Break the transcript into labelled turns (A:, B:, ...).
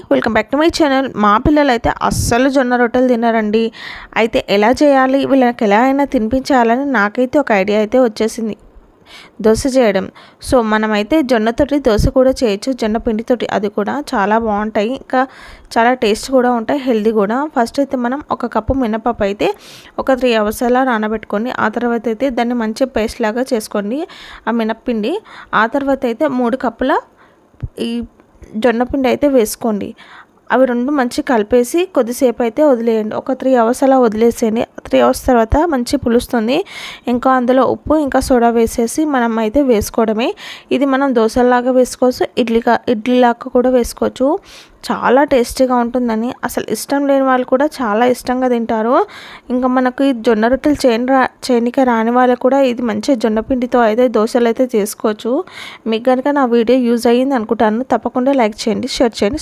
A: Welcome back to my channel. మా పిల్లలైతే అస్సలు జొన్న రొట్టెలు తినరండి. అయితే ఎలా చేయాలి, వీళ్ళకి ఎలా అయినా తినిపించాలని నాకైతే ఒక ఐడియా అయితే వచ్చేసింది, దోశ చేయడం. సో మనమైతే జొన్నతోటి దోశ కూడా చేయొచ్చు, జొన్న పిండితోటి. అది కూడా చాలా బాగుంటాయి, ఇంకా చాలా టేస్ట్ కూడా ఉంటాయి, హెల్దీ కూడా. ఫస్ట్ అయితే మనం ఒక కప్పు మినపప్పు అయితే ఒక 3 అవర్స్ అలా నానబెట్టుకోండి. ఆ తర్వాత అయితే దాన్ని మంచి పేస్ట్ లాగా చేసుకోండి ఆ మినప్పిండి. ఆ తర్వాత అయితే 3 కప్పుల ఈ జొన్నపిండి అయితే వేసుకోండి. అవి రెండు మంచిగా కలిపేసి కొద్దిసేపు అయితే వదిలేయండి. ఒక 3 అవర్స్ అలా వదిలేసేయండి. 3 అవర్స్ తర్వాత మంచి పులుస్తుంది. ఇంకా అందులో ఉప్పు ఇంకా సోడా వేసేసి మనం అయితే వేసుకోవడమే. ఇది మనం దోశలాగా వేసుకోవచ్చు, ఇడ్లీలాగా కూడా వేసుకోవచ్చు. చాలా టేస్టీగా ఉంటుందని అసలు ఇష్టం లేని వాళ్ళు కూడా చాలా ఇష్టంగా తింటారు. ఇంకా మనకు ఈ జొన్న రొట్టెలు చేయనిక రాని వాళ్ళకు కూడా ఇది మంచి జొన్న పిండితో అయితే దోశలు అయితే చేసుకోవచ్చు. మీకు కనుక నా వీడియో యూజ్ అయ్యింది అనుకుంటాను. తప్పకుండా లైక్ చేయండి, షేర్ చేయండి.